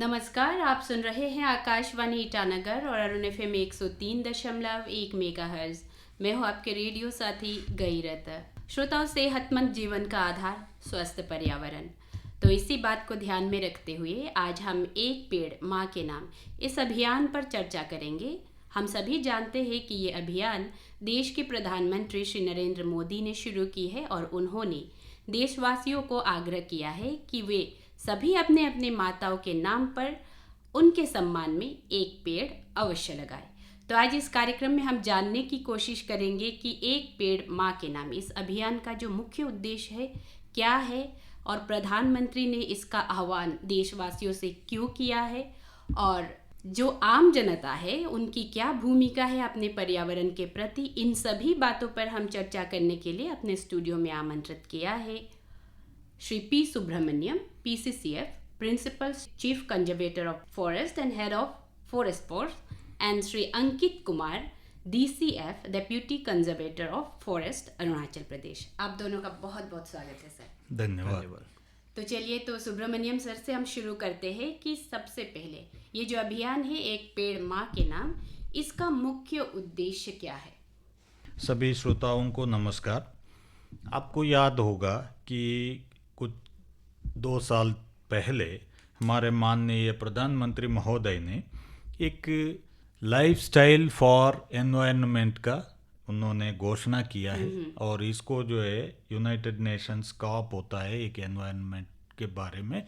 नमस्कार, आप सुन रहे हैं आकाशवाणी ईटानगर और अरुण एफएम 103.1 मेगाहर्ट्ज। मैं हूं आपके रेडियो साथी गईरत। श्रोताओं, सेहतमंद जीवन का आधार स्वस्थ पर्यावरण। तो इसी बात को ध्यान में रखते हुए आज हम एक पेड़ माँ के नाम इस अभियान पर चर्चा करेंगे। हम सभी जानते हैं कि ये अभियान देश के प्रधानमंत्री श्री नरेंद्र मोदी ने शुरू की है और उन्होंने देशवासियों को आग्रह किया है कि वे सभी अपने अपने माताओं के नाम पर उनके सम्मान में एक पेड़ अवश्य लगाएं। तो आज इस कार्यक्रम में हम जानने की कोशिश करेंगे कि एक पेड़ माँ के नाम इस अभियान का जो मुख्य उद्देश्य है क्या है और प्रधानमंत्री ने इसका आह्वान देशवासियों से क्यों किया है और जो आम जनता है उनकी क्या भूमिका है अपने पर्यावरण के प्रति। इन सभी बातों पर हम चर्चा करने के लिए अपने स्टूडियो में आमंत्रित किया है Shri P Subramaniam, PCCF, Principal Chief Conservator of Forest and Head of Forest Force, and Shri Ankit Kumar, DCF, Deputy Conservator of Forest, Arunachal Pradesh. आप दोनों का बहुत बहुत स्वागत है सर। धन्यवाद। तो चलिए, तो सुब्रमण्यम सर से हम शुरू करते हैं कि सबसे पहले ये जो अभियान है एक पेड़ माँ के नाम, इसका मुख्य उद्देश्य क्या है? सभी श्रोताओं को नमस्कार। आपको याद होगा कि कुछ 2 साल पहले हमारे माननीय प्रधानमंत्री महोदय ने एक लाइफस्टाइल फॉर एनवायरनमेंट का उन्होंने घोषणा किया है और इसको जो है यूनाइटेड नेशंस कॉप होता है एक एनवायरनमेंट के बारे में,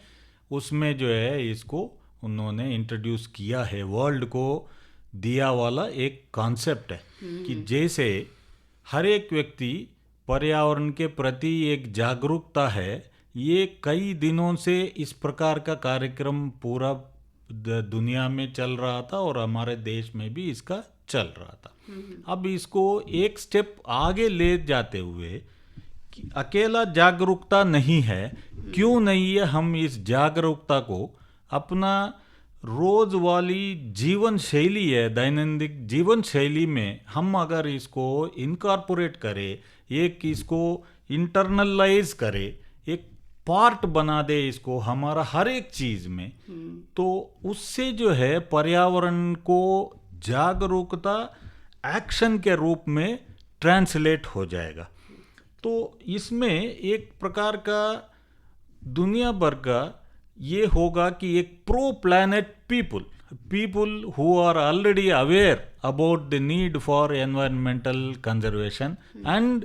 उसमें जो है इसको उन्होंने इंट्रोड्यूस किया है। वर्ल्ड को दिया वाला एक कॉन्सेप्ट है कि जैसे हर एक व्यक्ति पर्यावरण के प्रति एक जागरूकता है। ये कई दिनों से इस प्रकार का कार्यक्रम पूरा दुनिया में चल रहा था और हमारे देश में भी इसका चल रहा था। अब इसको एक स्टेप आगे ले जाते हुए कि अकेला जागरूकता नहीं है, क्यों नहीं है हम इस जागरूकता को अपना रोज वाली जीवन शैली है, दैनंदिन जीवन शैली में हम अगर इसको इनकॉर्पोरेट करें, एक इसको इंटरनलाइज करें, एक पार्ट बना दे इसको हमारा हर एक चीज में, तो उससे जो है पर्यावरण को जागरूकता एक्शन के रूप में ट्रांसलेट हो जाएगा। तो इसमें एक प्रकार का दुनिया भर का ये होगा कि एक pro planet people who are already aware about the need for environmental conservation and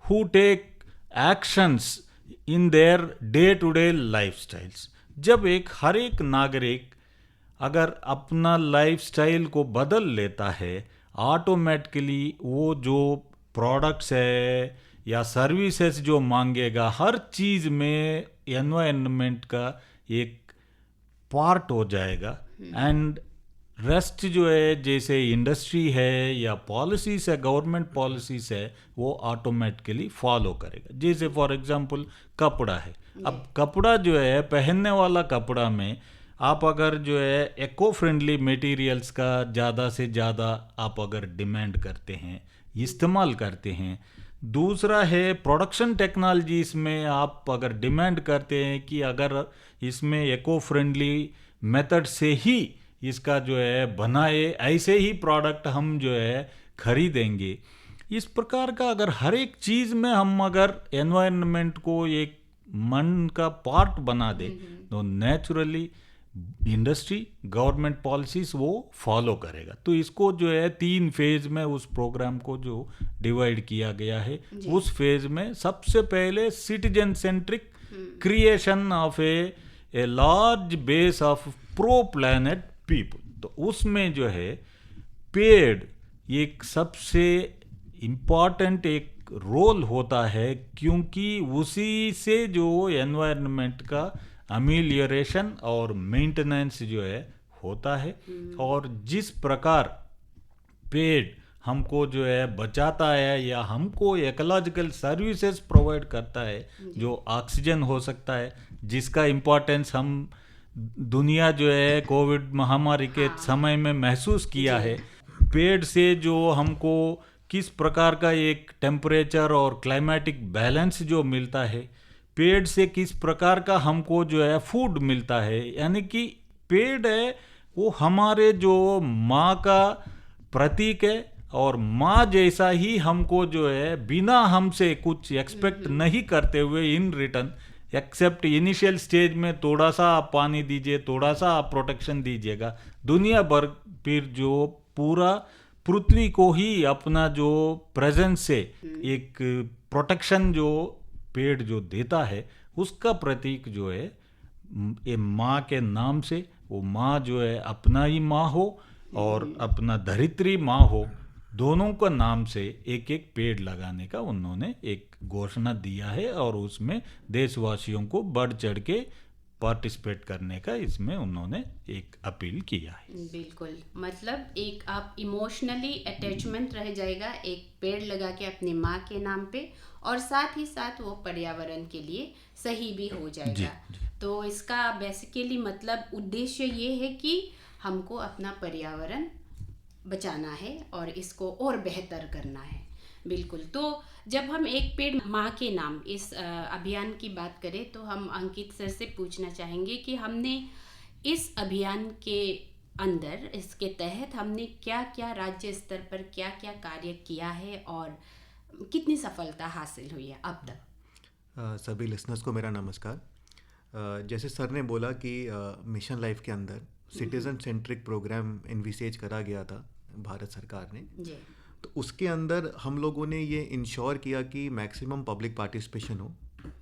who take actions in their day to day lifestyles. जब हर एक नागरिक अगर अपना लाइफस्टाइल को बदल लेता है, ऑटोमेटिकली वो जो प्रोडक्ट्स है या सर्विसेज जो मांगेगा, हर चीज़ में एनवायरनमेंट का एक पार्ट हो जाएगा। एंड रेस्ट जो है जैसे इंडस्ट्री है या पॉलिसीज है, गवर्नमेंट पॉलिसीज है, वो ऑटोमेटिकली फॉलो करेगा। जैसे फॉर एग्जांपल कपड़ा है, अब कपड़ा जो है पहनने वाला कपड़ा में आप अगर जो है इको फ्रेंडली मटेरियल्स का ज़्यादा से ज़्यादा आप अगर डिमांड करते हैं, इस्तेमाल करते हैं। दूसरा है प्रोडक्शन टेक्नोलॉजीज में आप अगर डिमांड करते हैं कि अगर इसमें इको फ्रेंडली मेथड से ही इसका जो है बनाए, ऐसे ही प्रोडक्ट हम जो है खरीदेंगे। इस प्रकार का अगर हर एक चीज़ में हम अगर एनवायरनमेंट को एक मन का पार्ट बना दे तो नेचुरली इंडस्ट्री, गवर्नमेंट पॉलिसीज वो फॉलो करेगा। तो इसको जो है 3 फेज में उस प्रोग्राम को जो डिवाइड किया गया है, उस फेज में सबसे पहले citizen centric creation of a large base of pro planet people. तो उसमें जो है पेड़ एक सबसे इम्पॉर्टेंट एक रोल होता है, क्योंकि उसी से जो एनवायरनमेंट का अमेलियोरेशन और मेंटेनेंस जो है होता है। और जिस प्रकार पेड़ हमको जो है बचाता है या हमको इकोलॉजिकल सर्विसेज प्रोवाइड करता है, जो ऑक्सीजन हो सकता है, जिसका इम्पोर्टेंस हम दुनिया जो है कोविड महामारी के समय में महसूस किया है। पेड़ से जो हमको किस प्रकार का एक टेम्परेचर और क्लाइमेटिक बैलेंस जो मिलता है, पेड़ से किस प्रकार का हमको जो है फूड मिलता है, यानी कि पेड़ है वो हमारे जो माँ का प्रतीक है, और माँ जैसा ही हमको जो है बिना हमसे कुछ एक्सपेक्ट नहीं करते हुए in return, except initial stage में थोड़ा सा आप पानी दीजिए, थोड़ा सा आप प्रोटेक्शन दीजिएगा, दुनिया भर फिर जो पूरा पृथ्वी को ही अपना जो प्रेजेंस से एक प्रोटेक्शन जो पेड़ जो देता है, उसका प्रतीक जो है ये माँ के नाम से, वो माँ जो है अपना ही माँ हो और अपना धरित्री माँ हो, दोनों का नाम से एक एक पेड़ लगाने का उन्होंने एक घोषणा दिया है, और उसमें देशवासियों को बढ़ चढ़ के पार्टिसिपेट करने का इसमें उन्होंने एक अपील किया है। बिल्कुल, मतलब एक आप इमोशनली अटैचमेंट रह जाएगा एक पेड़ लगा के अपनी माँ के नाम पे, और साथ ही साथ वो पर्यावरण के लिए सही भी हो जाएगा। तो इसका बेसिकली मतलब उद्देश्य ये है कि हमको अपना पर्यावरण बचाना है और इसको और बेहतर करना है। बिल्कुल, तो जब हम एक पेड़ माँ के नाम इस अभियान की बात करें तो हम अंकित सर से पूछना चाहेंगे कि हमने इस अभियान के अंदर, इसके तहत हमने क्या क्या राज्य स्तर पर क्या क्या कार्य किया है और कितनी सफलता हासिल हुई है अब तक। सभी लिसनर्स को मेरा नमस्कार। जैसे सर ने बोला कि मिशन लाइफ के अंदर सिटीजन सेंट्रिक प्रोग्राम इनविसेज करा गया था भारत सरकार ने जी। तो उसके अंदर हम लोगों ने ये इंश्योर किया कि मैक्सिमम पब्लिक पार्टिसिपेशन हो,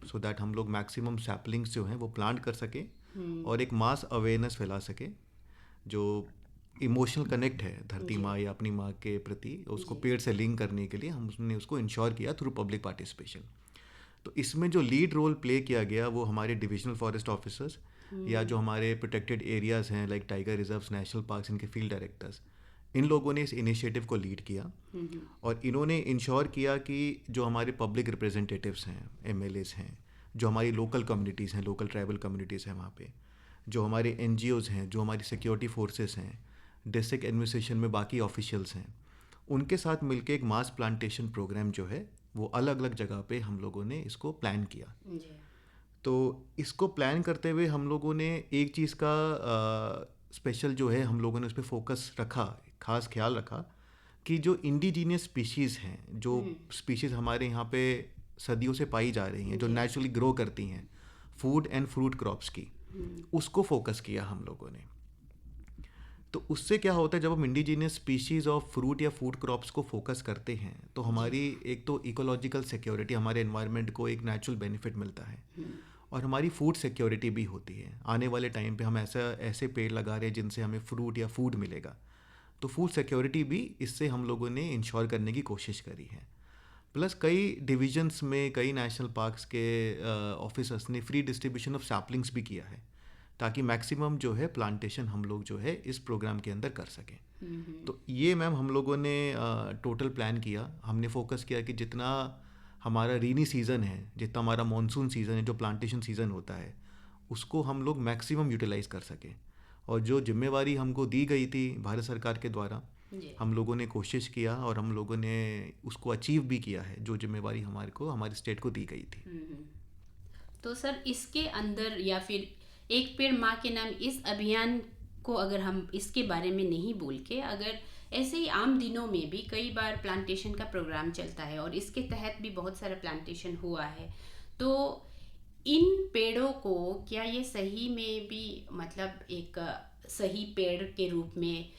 सो दैट हम लोग मैक्सिमम सैपलिंग्स जो हैं वो प्लांट कर सके और एक मास अवेयरनेस फैला सके। जो इमोशनल कनेक्ट है धरती माँ या अपनी माँ के प्रति, उसको पेड़ से लिंक करने के लिए हमने उसको इंश्योर किया थ्रू पब्लिक पार्टिसिपेशन। तो इसमें जो लीड रोल प्ले किया गया वो हमारे डिविजनल फॉरेस्ट ऑफिसर्स या जो हमारे प्रोटेक्टेड एरियाज़ हैं like tiger reserves, national parks, इनके फील्ड डायरेक्टर्स, इन लोगों ने इस इनिशिएटिव को लीड किया और इन्होंने इंश्योर किया कि जो हमारे पब्लिक रिप्रेजेंटेटिव्स हैं, एमएलएस हैं, जो हमारी लोकल कम्युनिटीज़ हैं, लोकल ट्राइबल कम्युनिटीज़ हैं वहाँ पे, जो हमारे एनजीओज़ हैं, जो हमारी सिक्योरिटी फोर्सेस हैं, डिस्ट्रिक्ट एडमिनिस्ट्रेशन में बाकी ऑफिशियल्स हैं, उनके साथ मिलके एक मास प्लांटेशन प्रोग्राम जो है वो अलग अलग जगह पे हम लोगों ने इसको प्लान किया। तो इसको प्लान करते हुए हम लोगों ने एक चीज़ का स्पेशल जो है हम लोगों ने उस पर फोकस रखा, खास ख्याल रखा कि जो इंडिजीनियस स्पीशीज़ हैं, जो स्पीशीज़ हमारे यहाँ पे सदियों से पाई जा रही हैं, जो नेचुरली ग्रो करती हैं फूड एंड फ्रूट क्रॉप्स की, उसको फोकस किया हम लोगों ने। तो उससे क्या होता है, जब हम इंडिजीनियस स्पीशीज़ ऑफ फ्रूट या फूड क्रॉप्स को फोकस करते हैं तो हमारी एक तो इकोलॉजिकल सिक्योरिटी, हमारे एनवायरनमेंट को एक नेचुरल बेनिफिट मिलता है और हमारी फूड सिक्योरिटी भी होती है। आने वाले टाइम पे हम ऐसे पेड़ लगा रहे हैं जिनसे हमें फ्रूट या फूड मिलेगा, तो फूड सिक्योरिटी भी इससे हम लोगों ने इंश्योर करने की कोशिश करी है। प्लस कई डिविजन्स में, कई नेशनल पार्क्स के ऑफिसर्स ने फ्री डिस्ट्रीब्यूशन ऑफ सैपलिंग्स भी किया है ताकि मैक्सिमम जो है प्लांटेशन हम लोग जो है इस प्रोग्राम के अंदर कर सकें। तो ये मैम हम लोगों ने टोटल प्लान किया। हमने फोकस किया कि जितना हमारा रेनी सीज़न है, जितना हमारा मॉनसून सीज़न है, जो प्लांटेशन सीज़न होता है, उसको हम लोग मैक्सिमम यूटिलाइज़ कर सकें। और जो जिम्मेवारी हमको दी गई थी भारत सरकार के द्वारा, हम लोगों ने कोशिश किया और हम लोगों ने उसको अचीव भी किया है, जो जिम्मेवारी हमारे स्टेट को दी गई थी। तो सर इसके अंदर या फिर एक पेड़ माँ के नाम इस अभियान को अगर हम इसके बारे में नहीं बोल के, अगर ऐसे ही आम दिनों में भी कई बार प्लांटेशन का प्रोग्राम चलता है और इसके तहत भी बहुत सारा प्लांटेशन हुआ है, तो इन पेड़ों को क्या ये सही में भी मतलब एक सही पेड़ के रूप में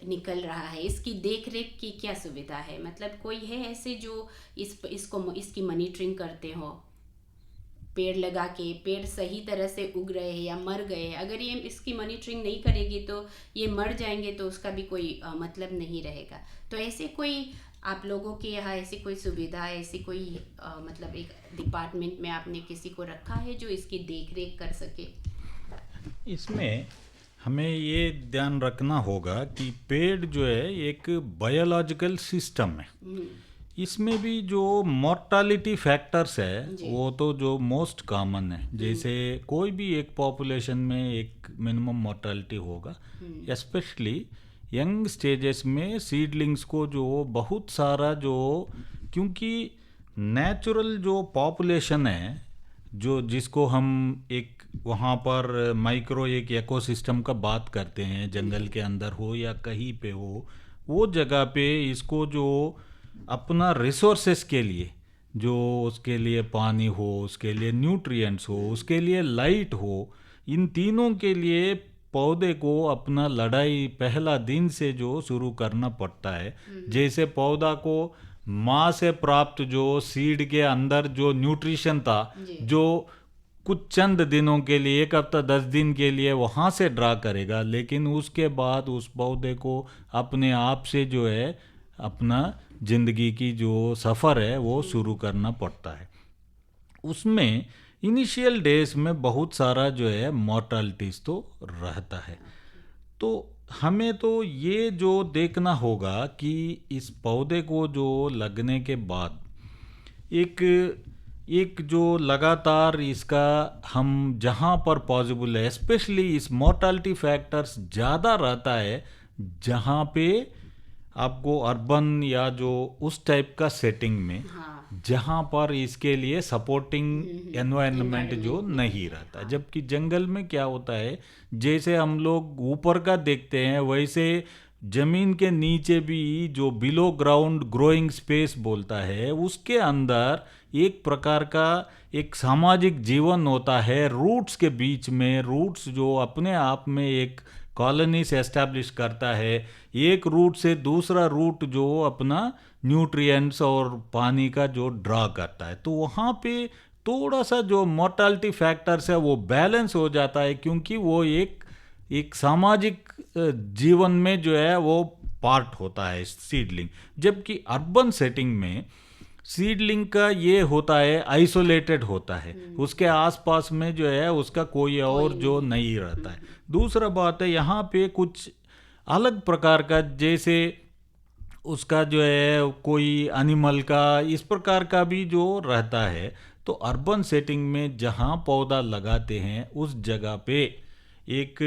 निकल रहा है? इसकी देख रेख की क्या सुविधा है? मतलब कोई है ऐसे जो इसकी मॉनिटरिंग करते हो, पेड़ लगा के पेड़ सही तरह से उग रहे हैं या मर गए हैं? अगर ये इसकी मॉनिटरिंग नहीं करेगी तो ये मर जाएंगे, तो उसका भी कोई मतलब नहीं रहेगा। तो ऐसे कोई आप लोगों के यहाँ ऐसी कोई सुविधा, ऐसी कोई मतलब एक डिपार्टमेंट में आपने किसी को रखा है जो इसकी देख रेख कर सके? इसमें हमें ये ध्यान रखना होगा कि पेड़ जो है एक बायोलॉजिकल सिस्टम है। इसमें भी जो मॉर्टालिटी फैक्टर्स है वो तो जो मोस्ट कॉमन है, जैसे कोई भी एक पॉपुलेशन में एक मिनिमम मॉर्टालिटी होगा, स्पेशली यंग स्टेजेस में सीडलिंग्स को जो बहुत सारा जो, क्योंकि नेचुरल जो पॉपुलेशन है जो जिसको हम एक वहाँ पर माइक्रो एक इकोसिस्टम का बात करते हैं, जंगल के अंदर हो या कहीं पे हो, वो जगह पे इसको जो अपना रिसोर्सेस के लिए, जो उसके लिए पानी हो, उसके लिए न्यूट्रिएंट्स हो, उसके लिए लाइट हो, इन तीनों के लिए पौधे को अपना लड़ाई पहला दिन से जो शुरू करना पड़ता है। जैसे पौधा को माँ से प्राप्त जो सीड के अंदर जो न्यूट्रिशन था, जो कुछ चंद दिनों के लिए, 1 हफ्ता 10 दिन के लिए वहाँ से ड्रा करेगा, लेकिन उसके बाद उस पौधे को अपने आप से जो है अपना जिंदगी की जो सफ़र है वो शुरू करना पड़ता है। उसमें इनिशियल डेज में बहुत सारा जो है मॉर्टलिटीज़ तो रहता है। तो हमें तो ये जो देखना होगा कि इस पौधे को जो लगने के बाद एक जो लगातार इसका हम जहाँ पर पॉसिबल है, स्पेशली इस मॉर्टालिटी फैक्टर्स ज़्यादा रहता है जहाँ पे आपको अर्बन या जो उस टाइप का सेटिंग में, जहाँ पर इसके लिए सपोर्टिंग एनवायरनमेंट जो नहीं रहता। जबकि जंगल में क्या होता है, जैसे हम लोग ऊपर का देखते हैं वैसे जमीन के नीचे भी जो बिलो ग्राउंड ग्रोइंग स्पेस बोलता है, उसके अंदर एक प्रकार का एक सामाजिक जीवन होता है। रूट्स के बीच में, रूट्स जो अपने आप में एक कॉलोनी से एस्टैब्लिश करता है, एक रूट से दूसरा रूट जो अपना न्यूट्रिएंट्स और पानी का जो ड्रा करता है, तो वहाँ पे थोड़ा सा जो मोर्टालिटी फैक्टर्स है वो बैलेंस हो जाता है, क्योंकि वो एक सामाजिक जीवन में जो है वो पार्ट होता है सीडलिंग। जबकि अर्बन सेटिंग में सीडलिंग का ये होता है आइसोलेटेड होता है, उसके आसपास में जो है उसका कोई और जो नहीं रहता है। दूसरा बात है यहाँ पे कुछ अलग प्रकार का, जैसे उसका जो है कोई एनिमल का इस प्रकार का भी जो रहता है। तो अर्बन सेटिंग में जहाँ पौधा लगाते हैं उस जगह पे एक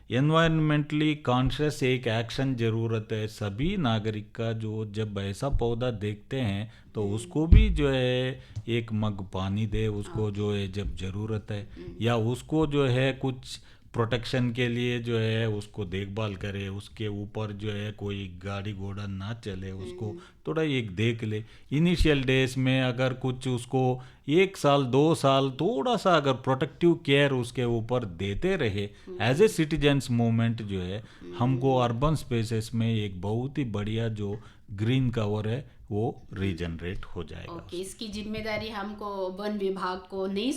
एनवायरमेंटली कॉन्शियस एक एक्शन ज़रूरत है सभी नागरिक का, जो जब ऐसा पौधा देखते हैं तो उसको भी जो है एक मग पानी दे उसको, जो है जब ज़रूरत है, या उसको जो है कुछ प्रोटेक्शन के लिए जो है उसको देखभाल करे, उसके ऊपर जो है कोई गाड़ी घोड़ा ना चले, उसको थोड़ा एक देख ले। इनिशियल डेज में अगर कुछ उसको 1 साल 2 साल थोड़ा सा अगर प्रोटेक्टिव केयर उसके ऊपर देते रहे एज ए सिटीजन्स मूवमेंट, जो है हमको अर्बन स्पेसेस में एक बहुत ही बढ़िया जो ग्रीन कवर है वो रीजनरेट हो जाएगा। ओके, इसकी जिम्मेदारी हमको वन विभाग को नहीं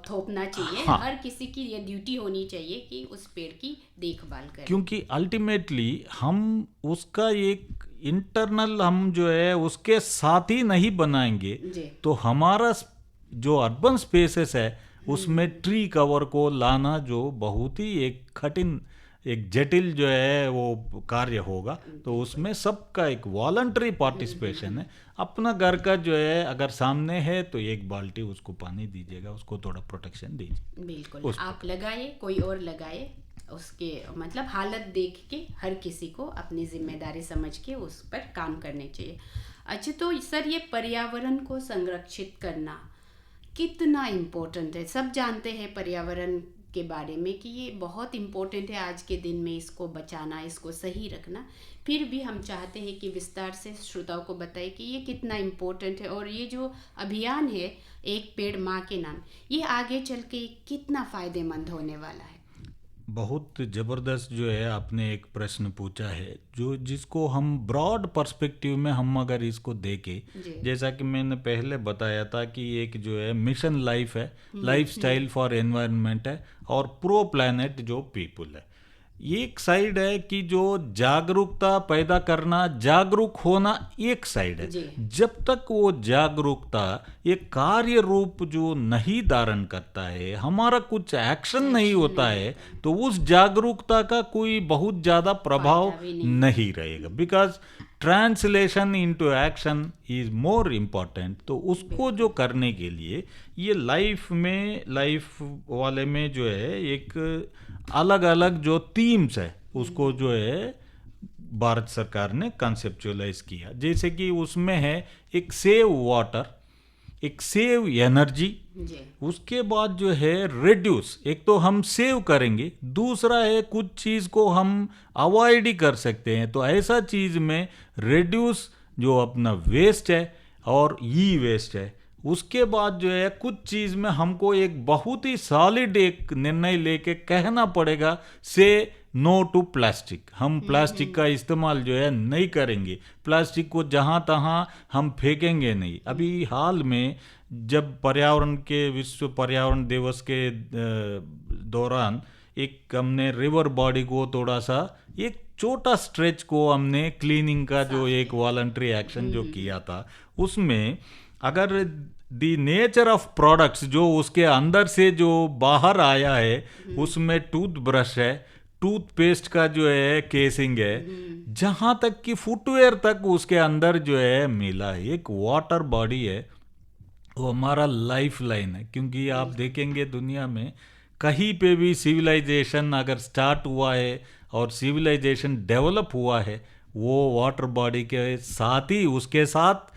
थोपना चाहिए। हाँ। हर किसी की ये ड्यूटी होनी चाहिए कि उस पेड़ की देखभाल करें, क्योंकि अल्टीमेटली हम उसका एक इंटरनल हम जो है उसके साथ ही नहीं बनाएंगे तो हमारा जो अर्बन स्पेसेस है उसमें ट्री कवर को लाना जो बहुत ही एक कठिन एक जटिल जो है वो कार्य होगा। तो उसमें सबका एक वॉलंटरी पार्टिसिपेशन है। अपना घर का जो है अगर सामने है तो 1 बाल्टी उसको पानी दीजिएगा, उसको थोड़ा प्रोटेक्शन दीजिए। बिल्कुल, आप लगाए, कोई और लगाए, उसके मतलब हालत देख के हर किसी को अपनी जिम्मेदारी समझ के उस पर काम करने चाहिए। अच्छा, तो सर ये पर्यावरण को संरक्षित करना कितना इम्पोर्टेंट है? सब जानते हैं पर्यावरण के बारे में कि ये बहुत इम्पोर्टेंट है आज के दिन में, इसको बचाना, इसको सही रखना। फिर भी हम चाहते हैं कि विस्तार से श्रोताओं को बताएं कि ये कितना इम्पोर्टेंट है और ये जो अभियान है एक पेड़ माँ के नाम, ये आगे चल के कितना फ़ायदेमंद होने वाला है। बहुत ज़बरदस्त जो है आपने एक प्रश्न पूछा है, जो जिसको हम ब्रॉड पर्सपेक्टिव में हम अगर इसको देखें, जैसा कि मैंने पहले बताया था कि एक जो है मिशन लाइफ है, लाइफस्टाइल फॉर एनवायरनमेंट है, और प्रो प्लैनेट जो पीपल है। एक साइड है कि जो जागरूकता पैदा करना, जागरूक होना एक साइड है। जब तक वो जागरूकता एक कार्य रूप जो नहीं धारण करता है, हमारा कुछ एक्शन नहीं होता है, तो उस जागरूकता का कोई बहुत ज़्यादा प्रभाव नहीं रहेगा। Because translation into action is more important. तो उसको जो करने के लिए ये लाइफ वाले में जो है एक अलग अलग जो थीम्स है उसको जो है भारत सरकार ने कंसेप्चुअलाइज किया। जैसे कि उसमें है एक सेव वाटर, एक सेव एनर्जी, जी। उसके बाद जो है रिड्यूस, एक तो हम सेव करेंगे, दूसरा है कुछ चीज़ को हम अवॉइड ही कर सकते हैं। तो ऐसा चीज़ में रिड्यूस जो अपना वेस्ट है और ई वेस्ट है, उसके बाद जो है कुछ चीज़ में हमको एक बहुत ही सॉलिड एक निर्णय लेके कहना पड़ेगा से नो टू प्लास्टिक। हम प्लास्टिक का इस्तेमाल जो है नहीं करेंगे, प्लास्टिक को जहाँ तहाँ हम फेंकेंगे नहीं। अभी हाल में जब पर्यावरण के विश्व पर्यावरण दिवस के दौरान एक हमने रिवर बॉडी को थोड़ा सा एक छोटा स्ट्रेच को हमने क्लीनिंग का जो एक वॉलंटरी एक्शन जो किया था, उसमें अगर दी नेचर ऑफ प्रोडक्ट्स जो उसके अंदर से जो बाहर आया है, उसमें टूथब्रश है, टूथपेस्ट का जो है केसिंग है, जहाँ तक कि फुटवेयर तक उसके अंदर जो है मिला है। एक वाटर बॉडी है, वो हमारा लाइफ लाइन है। क्योंकि आप देखेंगे दुनिया में कहीं पे भी सिविलाइजेशन अगर स्टार्ट हुआ है और सिविलाइजेशन डेवलप हुआ है, वो वाटर बॉडी के साथ ही उसके साथ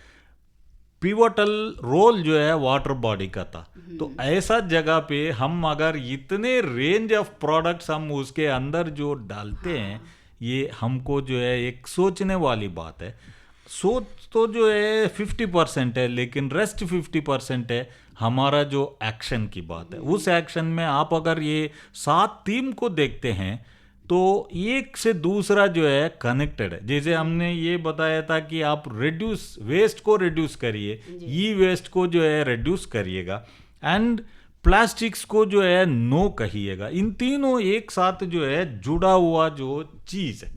पिवटल रोल जो है वाटर बॉडी का था। तो ऐसा जगह पे हम अगर इतने रेंज ऑफ प्रोडक्ट्स हम उसके अंदर जो डालते हैं, ये हमको जो है एक सोचने वाली बात है। सोच तो जो है 50% है, लेकिन रेस्ट 50% है हमारा जो एक्शन की बात है। उस एक्शन में आप अगर ये 7 थीम को देखते हैं तो एक से दूसरा जो है कनेक्टेड है। जैसे हमने ये बताया था कि आप रिड्यूस वेस्ट को रिड्यूस करिए, ई वेस्ट को जो है रिड्यूस करिएगा, एंड प्लास्टिक्स को जो है नो कहिएगा। इन तीनों एक साथ जो है जुड़ा हुआ जो चीज़ है।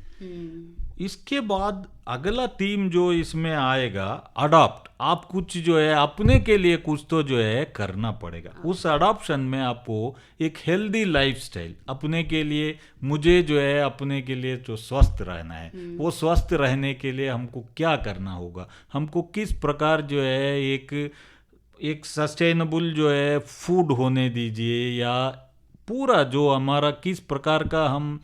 इसके बाद अगला थीम जो इसमें आएगा, अडॉप्ट। आप कुछ जो है अपने के लिए कुछ तो जो है करना पड़ेगा। उस अडॉप्शन में आपको एक हेल्दी लाइफस्टाइल अपने के लिए, मुझे जो है अपने के लिए जो स्वस्थ रहना है, वो स्वस्थ रहने के लिए हमको क्या करना होगा, हमको किस प्रकार जो है एक सस्टेनेबल जो है फूड होने दीजिए, या पूरा जो हमारा किस प्रकार का हम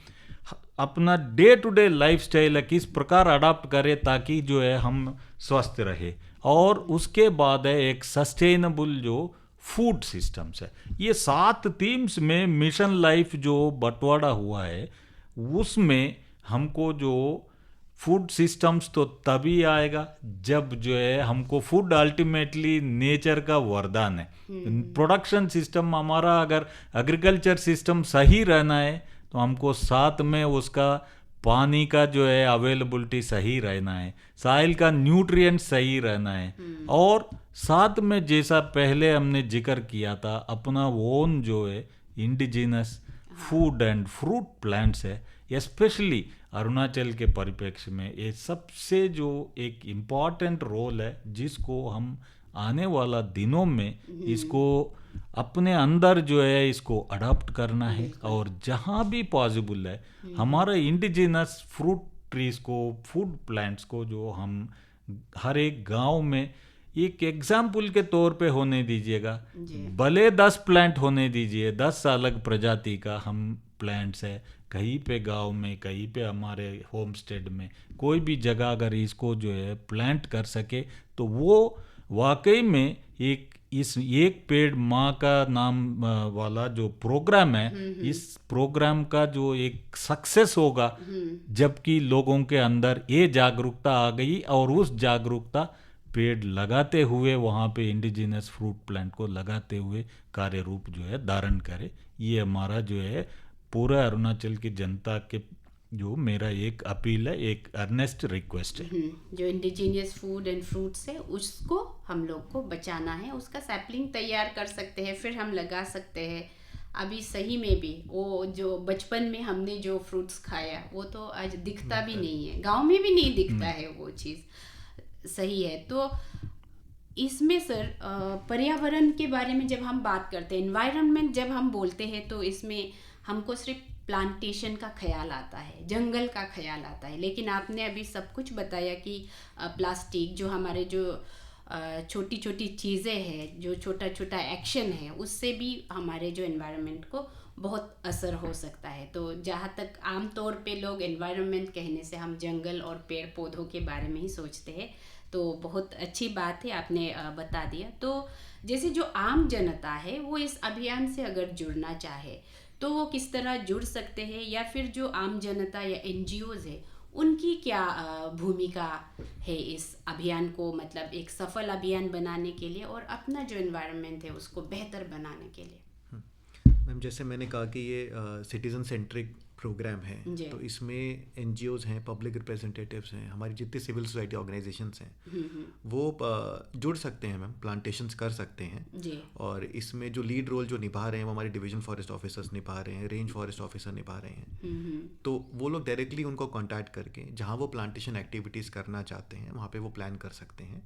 अपना डे टू डे लाइफस्टाइल है किस प्रकार अडॉप्ट करें ताकि जो है हम स्वस्थ रहे। और उसके बाद है एक सस्टेनेबल जो फूड सिस्टम्स है। ये 7 थीम्स में मिशन लाइफ जो बंटवारा हुआ है, उसमें हमको जो फूड सिस्टम्स तो तभी आएगा जब जो है हमको फूड अल्टीमेटली नेचर का वरदान है। प्रोडक्शन सिस्टम हमारा अगर एग्रीकल्चर सिस्टम सही रहना है तो हमको साथ में उसका पानी का जो है अवेलेबिलिटी सही रहना है, साइल का न्यूट्रिएंट सही रहना है, और साथ में जैसा पहले हमने जिक्र किया था अपना ओन जो है indigenous food and fruit plants है। स्पेशली अरुणाचल के परिप्रेक्ष्य में ये सबसे जो एक इम्पॉर्टेंट रोल है जिसको हम आने वाला दिनों में इसको अपने अंदर जो है इसको अडॉप्ट करना है। और जहाँ भी पॉसिबल है हमारा इंडिजिनस फ्रूट ट्रीज को, फूड प्लांट्स को जो हम हर एक गांव में एक एग्जाम्पल के तौर पे होने दीजिएगा। भले 10 प्लांट होने दीजिए, 10 अलग प्रजाति का हम प्लांट्स है कहीं पे गांव में, कहीं पे हमारे होम स्टेड में, कोई भी जगह अगर इसको जो है प्लांट कर सके तो वो वाकई में एक पेड़ माँ का नाम वाला जो प्रोग्राम है, इस प्रोग्राम का जो एक सक्सेस होगा जबकि लोगों के अंदर ये जागरूकता आ गई और उस जागरूकता पेड़ लगाते हुए वहाँ पे इंडिजिनस फ्रूट प्लांट को लगाते हुए कार्य रूप जो है धारण करे। ये हमारा जो है पूरा अरुणाचल की जनता के जो मेरा एक अपील है, एक अर्नेस्ट रिक्वेस्ट है। जो इंडिजिनियस फूड एंड फ्रूट्स है उसको हम लोग को बचाना है, उसका सैपलिंग तैयार कर सकते हैं, फिर हम लगा सकते हैं। अभी सही में भी वो जो बचपन में हमने जो फ्रूट्स खाया वो तो आज दिखता भी नहीं है, गांव में भी नहीं दिखता है वो चीज़। सही है। तो इसमें सर पर्यावरण के बारे में जब हम बात करते हैं, एनवायरनमेंट जब हम बोलते हैं तो इसमें हमको सिर्फ प्लांटेशन का ख्याल आता है, जंगल का ख्याल आता है, लेकिन आपने अभी सब कुछ बताया कि प्लास्टिक जो हमारे जो छोटी छोटी चीज़ें हैं, जो छोटा छोटा एक्शन है, उससे भी हमारे जो एनवायरनमेंट को बहुत असर हो सकता है। तो जहाँ तक आम तौर पे लोग एनवायरनमेंट कहने से हम जंगल और पेड़ पौधों के बारे में ही सोचते हैं, तो बहुत अच्छी बात है, आपने बता दिया। तो जैसे जो आम जनता है वो इस अभियान से अगर जुड़ना चाहे तो वो किस तरह जुड़ सकते हैं, या फिर जो आम जनता या एनजीओज है उनकी क्या भूमिका है इस अभियान को मतलब एक सफल अभियान बनाने के लिए और अपना जो एनवायरनमेंट है उसको बेहतर बनाने के लिए? मैम, जैसे मैंने कहा कि ये सिटीज़न सेंट्रिक प्रोग्राम है, जी। तो इसमें एनजीओज़ हैं, पब्लिक रिप्रेजेंटेटिव्स हैं, हमारी जितनी सिविल सोसाइटी ऑर्गेनाइजेशंस हैं वो जुड़ सकते हैं मैम, प्लांटेशंस कर सकते हैं। जी। और इसमें जो लीड रोल जो निभा रहे हैं वो हमारे डिवीजन फॉरेस्ट ऑफिसर्स निभा रहे हैं, रेंज फॉरेस्ट ऑफिसर निभा रहे हैं। तो वो लोग डायरेक्टली उनको कॉन्टैक्ट करके जहाँ वो प्लांटेशन एक्टिविटीज़ करना चाहते हैं वहाँ पे वो प्लान कर सकते हैं।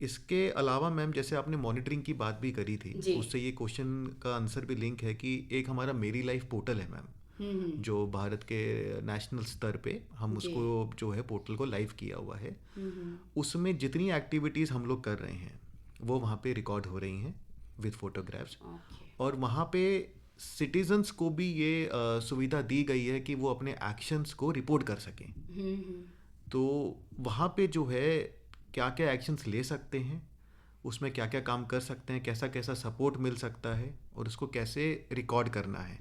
इसके अलावा मैम, जैसे आपने मॉनिटरिंग की बात भी करी थी, उससे ये क्वेश्चन का आंसर भी लिंक है कि एक हमारा मेरी लाइफ पोर्टल है मैम, जो भारत के नेशनल स्तर पे हम उसको जो है पोर्टल को लाइव किया हुआ है। उसमें जितनी एक्टिविटीज़ हम लोग कर रहे हैं वो वहाँ पे रिकॉर्ड हो रही हैं विद फोटोग्राफ्स। और वहाँ पे सिटीजन्स को भी ये सुविधा दी गई है कि वो अपने एक्शंस को रिपोर्ट कर सकें। तो वहाँ पे जो है क्या क्या एक्शंस ले सकते हैं, उसमें क्या क्या काम कर सकते हैं, कैसा कैसा सपोर्ट मिल सकता है और उसको कैसे रिकॉर्ड करना है,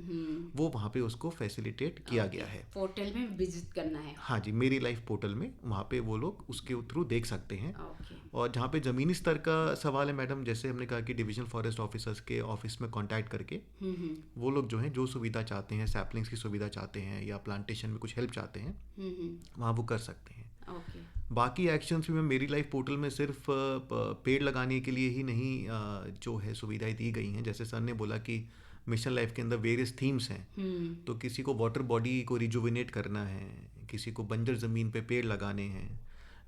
वो वहाँ पे उसको फैसिलिटेट किया गया है। पोर्टल में विजिट करना है? हाँ जी, मेरी लाइफ पोर्टल में वहाँ पे वो लोग उसके थ्रू देख सकते हैं। और जहाँ पे ज़मीनी स्तर का सवाल है मैडम, जैसे हमने कहा कि डिवीजन फॉरेस्ट ऑफिसर्स के ऑफिस में कांटेक्ट करके वो लोग जो हैं जो सुविधा चाहते हैं, सैपलिंग्स की सुविधा चाहते हैं या प्लांटेशन में कुछ हेल्प चाहते हैं, वहाँ वो कर सकते हैं। बाकी एक्शंस भी मैं मेरी लाइफ पोर्टल में सिर्फ पेड़ लगाने के लिए ही नहीं जो है सुविधाएं दी गई हैं। जैसे सर ने बोला कि मिशन लाइफ के अंदर वेरियस थीम्स हैं, तो किसी को वाटर बॉडी को रिजुविनेट करना है, किसी को बंजर ज़मीन पे पेड़ लगाने हैं,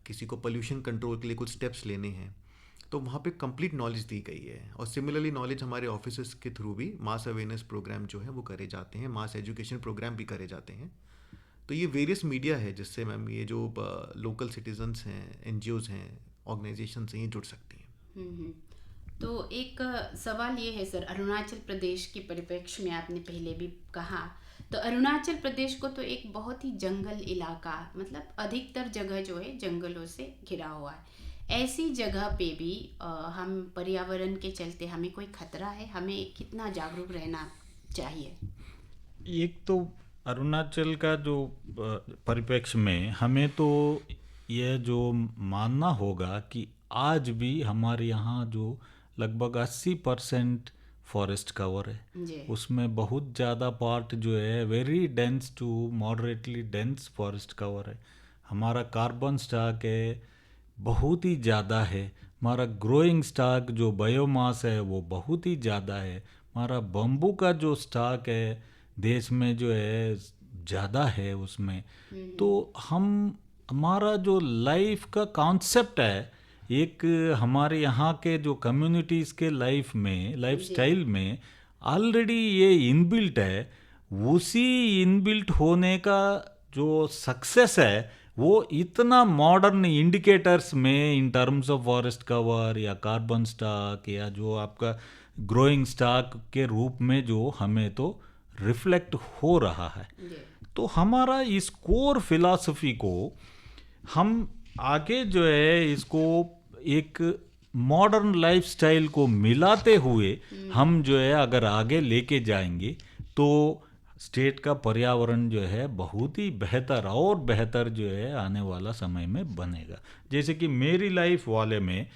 किसी को पोल्यूशन कंट्रोल के लिए कुछ स्टेप्स लेने हैं, तो वहाँ पे कंप्लीट नॉलेज दी गई है। और सिमिलरली नॉलेज हमारे ऑफिसर्स के थ्रू भी मास अवेयरनेस प्रोग्राम जो है वो करे जाते हैं, मास एजुकेशन प्रोग्राम भी करे जाते हैं। तो ये वेरियस मीडिया है जिससे मैम ये जो लोकल सिटीजन्स हैं, एनजीओज़ हैं, ऑर्गेनाइजेशंस हैं, ये जुड़ सकती हैं। तो एक सवाल ये है सर, अरुणाचल प्रदेश के परिप्रेक्ष्य में आपने पहले भी कहा, तो अरुणाचल प्रदेश को तो एक बहुत ही जंगल इलाका, मतलब अधिकतर जगह जो है जंगलों से घिरा हुआ है। ऐसी जगह पे भी हम पर्यावरण के चलते हमें कोई खतरा है? हमें कितना जागरूक रहना चाहिए? एक तो अरुणाचल का जो परिप्रेक्ष्य में हमें तो यह जो मानना होगा कि आज भी हमारे यहाँ जो लगभग 80% फॉरेस्ट कवर है, उसमें बहुत ज़्यादा पार्ट जो है very dense to moderately dense forest cover है। हमारा कार्बन स्टॉक है बहुत ही ज़्यादा है, हमारा ग्रोइंग स्टॉक जो बायोमास है वो बहुत ही ज़्यादा है, हमारा बम्बू का जो स्टॉक है देश में जो है ज़्यादा है उसमें। तो हमारा जो लाइफ का कॉन्सेप्ट है, एक हमारे यहाँ के जो कम्युनिटीज़ के लाइफ में, लाइफ स्टाइल में ऑलरेडी ये इनबिल्ट है। उसी इनबिल्ट होने का जो सक्सेस है वो इतना मॉडर्न इंडिकेटर्स में in terms of forest cover या कार्बन स्टॉक या जो आपका ग्रोइंग स्टॉक के रूप में जो हमें तो रिफ्लेक्ट हो रहा है। तो हमारा इस कोर फिलॉसफी को हम आगे जो है इसको एक मॉडर्न लाइफस्टाइल को मिलाते हुए हम जो है अगर आगे लेके जाएंगे तो स्टेट का पर्यावरण जो है बहुत ही बेहतर और बेहतर जो है आने वाला समय में बनेगा। जैसे कि मेरी लाइफ वाले में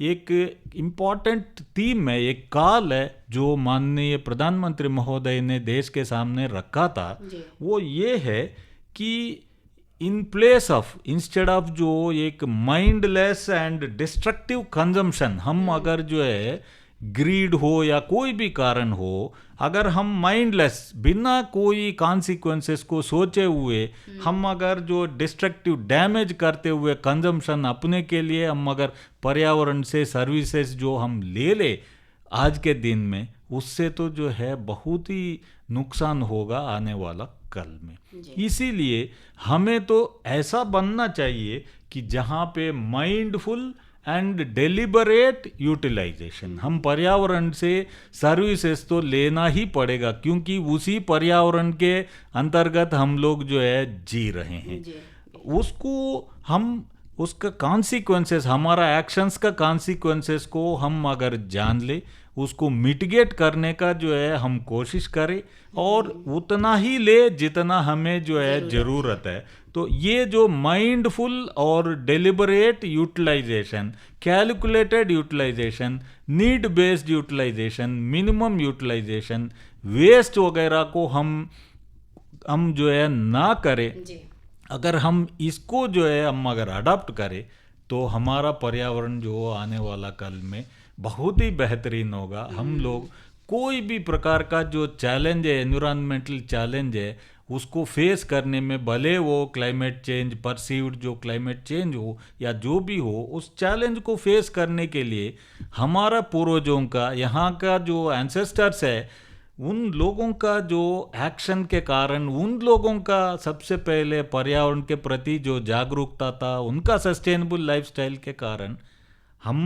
एक इम्पॉर्टेंट थीम है, एक कॉल है जो माननीय प्रधानमंत्री महोदय ने देश के सामने रखा था, वो ये है कि in place of, instead of जो एक माइंडलेस एंड डिस्ट्रक्टिव कंजम्पशन, हम अगर जो है ग्रीड हो या कोई भी कारण हो, अगर हम माइंडलेस बिना कोई कॉन्सिक्वेंसेस को सोचे हुए हम अगर जो डिस्ट्रक्टिव डैमेज करते हुए कंजम्पशन अपने के लिए हम अगर पर्यावरण से सर्विसेज जो हम ले आज के दिन में, उससे तो जो है बहुत ही नुकसान होगा आने वाला कल में। इसीलिए हमें तो ऐसा बनना चाहिए कि जहाँ पे माइंडफुल एंड डेलिबरेट यूटिलाइजेशन, हम पर्यावरण से सर्विसेज तो लेना ही पड़ेगा क्योंकि उसी पर्यावरण के अंतर्गत हम लोग जो है जी रहे हैं। उसको हम उसका कॉन्सिक्वेंसेस, हमारा एक्शंस का कॉन्सिक्वेंसेस को हम अगर जान ले, उसको मिटिगेट करने का जो है हम कोशिश करें और उतना ही ले जितना हमें जो है ज़रूरत है। तो ये जो माइंडफुल और deliberate utilization, calculated utilization, need based utilization, minimum utilization, waste वगैरह को हम जो है ना करें, अगर हम इसको जो है हम अगर अडॉप्ट करें तो हमारा पर्यावरण जो आने वाला कल में बहुत ही बेहतरीन होगा। हम लोग कोई भी प्रकार का जो चैलेंज है, एनवायरमेंटल चैलेंज है, उसको फेस करने में, भले वो क्लाइमेट चेंज, परसीव्ड जो क्लाइमेट चेंज हो या जो भी हो, उस चैलेंज को फेस करने के लिए हमारा पूर्वजों का, यहाँ का जो एंसेस्टर्स है, उन लोगों का जो एक्शन के कारण, उन लोगों का सबसे पहले पर्यावरण के प्रति जो जागरूकता था, उनका सस्टेनेबल लाइफस्टाइल के कारण हम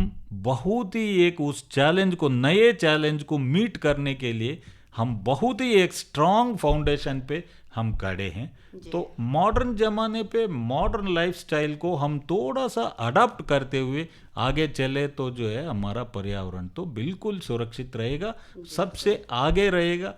बहुत ही एक उस चैलेंज को, नए चैलेंज को मीट करने के लिए हम बहुत ही एक स्ट्रांग फाउंडेशन पे हम खड़े हैं। तो मॉडर्न ज़माने पे मॉडर्न लाइफस्टाइल को हम थोड़ा सा अडॉप्ट करते हुए आगे चले तो जो है हमारा पर्यावरण तो बिल्कुल सुरक्षित रहेगा, सबसे आगे रहेगा,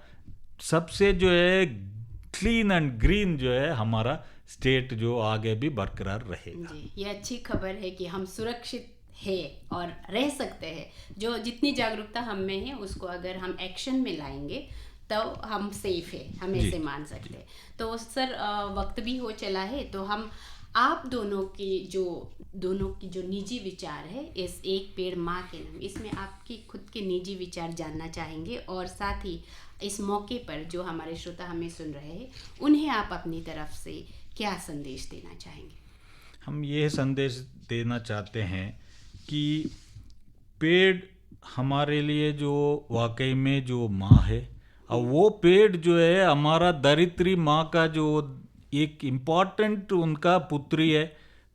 सबसे जो है क्लीन एंड ग्रीन जो है हमारा स्टेट जो आगे भी बरकरार रहेगा। जी, ये अच्छी खबर है कि हम सुरक्षित है और रह सकते हैं। जो जितनी जागरूकता हम में है उसको अगर हम एक्शन में लाएंगे तो हम सेफ है, हम ऐसे मान सकते हैं। तो सर वक्त भी हो चला है, तो हम आप दोनों की जो निजी विचार है इस एक पेड़ माँ के नाम, इसमें आपकी खुद के निजी विचार जानना चाहेंगे, और साथ ही इस मौके पर जो हमारे श्रोता हमें सुन रहे हैं उन्हें आप अपनी तरफ से क्या संदेश देना चाहेंगे? हम ये संदेश देना चाहते हैं कि पेड़ हमारे लिए जो वाकई में जो माँ है, और वो पेड़ जो है हमारा धरित्री माँ का जो एक इम्पॉर्टेंट उनका पुत्री है,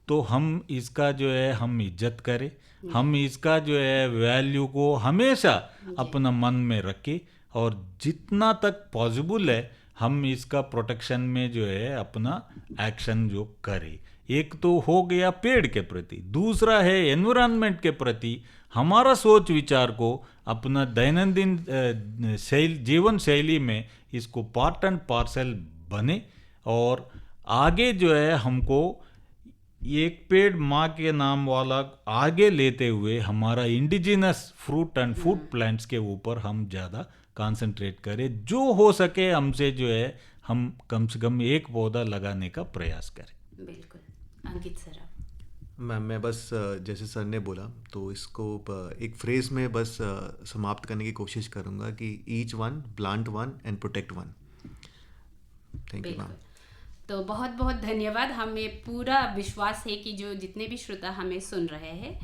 तो हम इसका जो है हम इज्जत करें, हम इसका जो है वैल्यू को हमेशा अपना मन में रखें, और जितना तक पॉसिबल है हम इसका प्रोटेक्शन में जो है अपना एक्शन जो करें। एक तो हो गया पेड़ के प्रति, दूसरा है एनवायरनमेंट के प्रति हमारा सोच विचार को अपना दैनंदिन जीवन शैली में इसको पार्ट एंड पार्सल बने, और आगे जो है हमको एक पेड़ माँ के नाम वाला आगे लेते हुए हमारा indigenous fruit and food plants के ऊपर हम ज़्यादा कंसंट्रेट करें। जो हो सके हमसे जो है हम कम से कम एक पौधा लगाने का प्रयास करें। बिल्कुल। अंकित सर, मैं बस जैसे सर ने बोला तो इसको एक फ्रेज में बस समाप्त करने की कोशिश करूँगा कि each one plant one and protect one. Thank you ma'am. तो बहुत बहुत धन्यवाद। हमें पूरा विश्वास है कि जो जितने भी श्रोता हमें सुन रहे हैं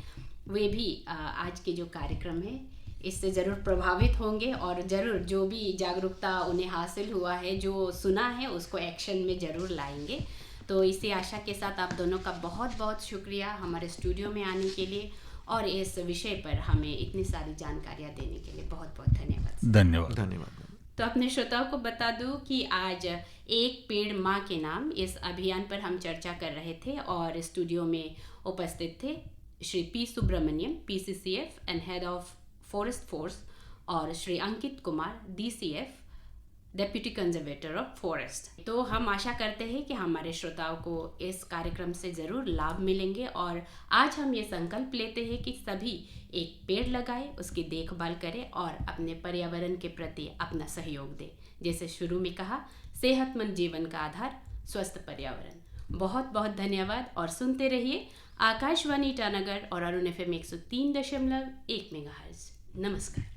वे भी आज के जो कार्यक्रम है इससे ज़रूर प्रभावित होंगे, और ज़रूर जो भी जागरूकता उन्हें हासिल हुआ है, जो सुना है, उसको एक्शन में ज़रूर लाएंगे। तो इसी आशा के साथ आप दोनों का बहुत बहुत शुक्रिया हमारे स्टूडियो में आने के लिए और इस विषय पर हमें इतनी सारी जानकारियाँ देने के लिए बहुत बहुत धन्यवाद। धन्यवाद। तो अपने श्रोताओं को बता दूं कि आज एक पेड़ माँ के नाम इस अभियान पर हम चर्चा कर रहे थे, और स्टूडियो में उपस्थित थे Shri P Subramaniam, PCCF and head of forest force, और Shri Ankit Kumar, DCF, deputy conservator of forest. तो हम आशा करते हैं कि हमारे श्रोताओं को इस कार्यक्रम से ज़रूर लाभ मिलेंगे, और आज हम ये संकल्प लेते हैं कि सभी एक पेड़ लगाएं, उसकी देखभाल करें और अपने पर्यावरण के प्रति अपना सहयोग दें। जैसे शुरू में कहा, सेहतमंद जीवन का आधार स्वस्थ पर्यावरण। बहुत बहुत धन्यवाद, और सुनते रहिए आकाशवाणी ईटानगर और अरुण FM 103.1 मेगाहर्ट्ज़। नमस्कार।